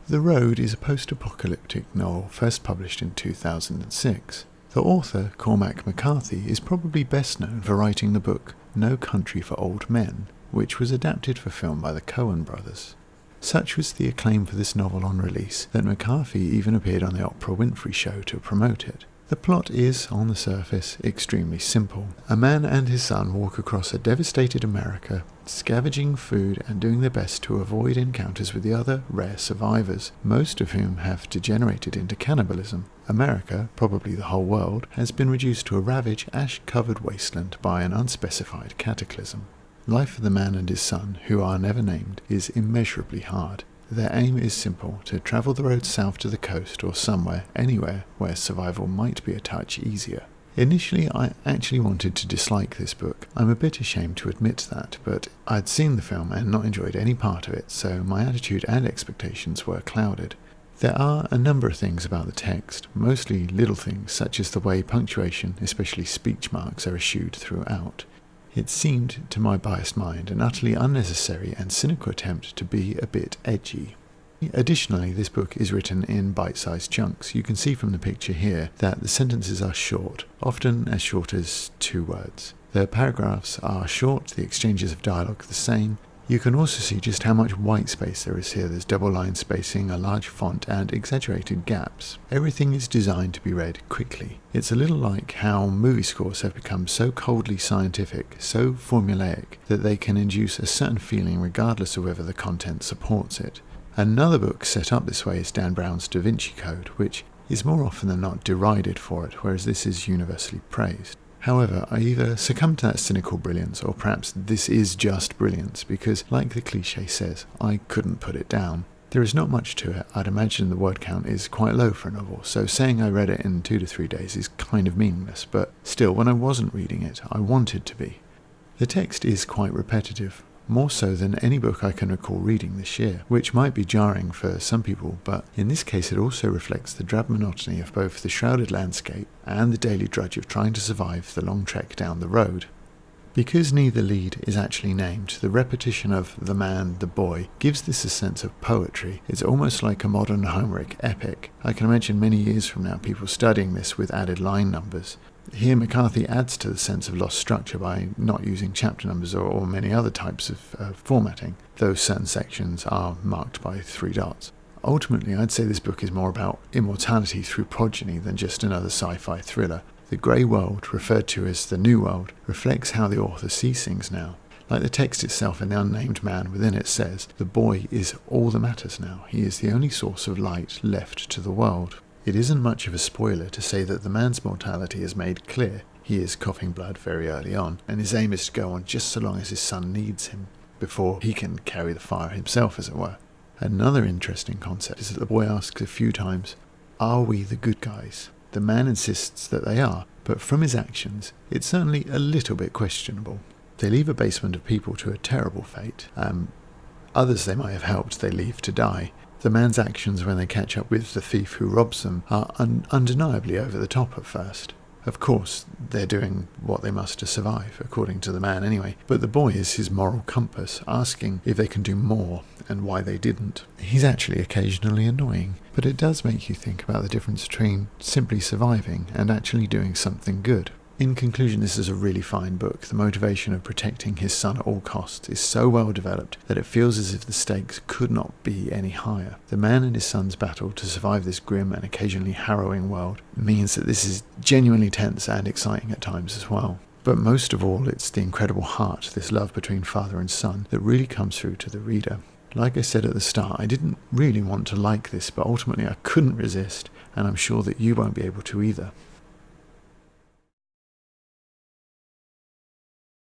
The Road is a post-apocalyptic novel first published in 2006. The author, Cormac McCarthy, is probably best known for writing the book No Country for Old Men, which was adapted for film by the Coen brothers. Such was the acclaim for this novel on release that McCarthy even appeared on the Oprah Winfrey Show to promote it. The plot is, on the surface, extremely simple. A man and his son walk across a devastated America, scavenging food and doing their best to avoid encounters with the other rare survivors, most of whom have degenerated into cannibalism. America, probably the whole world, has been reduced to a ravaged, ash-covered wasteland by an unspecified cataclysm. Life for the man and his son, who are never named, is immeasurably hard. Their aim is simple, to travel the road south to the coast or somewhere, anywhere, where survival might be a touch easier. Initially, I actually wanted to dislike this book. I'm a bit ashamed to admit that, but I'd seen the film and not enjoyed any part of it, so my attitude and expectations were clouded. There are a number of things about the text, mostly little things, such as the way punctuation, especially speech marks, are eschewed throughout. It seemed, to my biased mind, an utterly unnecessary and cynical attempt to be a bit edgy. Additionally, this book is written in bite-sized chunks. You can see from the picture here that the sentences are short, often as short as 2 words. The paragraphs are short, the exchanges of dialogue the same. You can also see just how much white space there is here. There's double line spacing, a large font, and exaggerated gaps. Everything is designed to be read quickly. It's a little like how movie scores have become so coldly scientific, so formulaic, that they can induce a certain feeling regardless of whether the content supports it. Another book set up this way is Dan Brown's Da Vinci Code, which is more often than not derided for it, whereas this is universally praised. However, I either succumb to that cynical brilliance, or perhaps this is just brilliance, because, like the cliché says, I couldn't put it down. There is not much to it. I'd imagine the word count is quite low for a novel, so saying I read it in 2 to 3 days is kind of meaningless, but still, when I wasn't reading it, I wanted to be. The text is quite repetitive, more so than any book I can recall reading this year, which might be jarring for some people, but in this case it also reflects the drab monotony of both the shrouded landscape and the daily drudge of trying to survive the long trek down the road. Because neither lead is actually named, the repetition of the man, the boy, gives this a sense of poetry. It's almost like a modern Homeric epic. I can imagine many years from now people studying this with added line numbers. Here McCarthy adds to the sense of lost structure by not using chapter numbers or many other types of formatting, though certain sections are marked by 3 dots. Ultimately, I'd say this book is more about immortality through progeny than just another sci-fi thriller. The grey world, referred to as the New World, reflects how the author sees things now. Like the text itself and the unnamed man within it says, the boy is all that matters now. He is the only source of light left to the world. It isn't much of a spoiler to say that the man's mortality is made clear. He is coughing blood very early on, and his aim is to go on just so long as his son needs him, before he can carry the fire himself, as it were. Another interesting concept is that the boy asks a few times, "Are we the good guys?" The man insists that they are, but from his actions, it's certainly a little bit questionable. They leave a basement of people to a terrible fate. Others they might have helped, they leave to die. The man's actions when they catch up with the thief who robs them are undeniably over the top at first. Of course, they're doing what they must to survive, according to the man anyway, but the boy is his moral compass, asking if they can do more and why they didn't. He's actually occasionally annoying, but it does make you think about the difference between simply surviving and actually doing something good. In conclusion, this is a really fine book. The motivation of protecting his son at all costs is so well developed that it feels as if the stakes could not be any higher. The man and his son's battle to survive this grim and occasionally harrowing world means that this is genuinely tense and exciting at times as well. But most of all, it's the incredible heart, this love between father and son, that really comes through to the reader. Like I said at the start, I didn't really want to like this, but ultimately I couldn't resist, and I'm sure that you won't be able to either.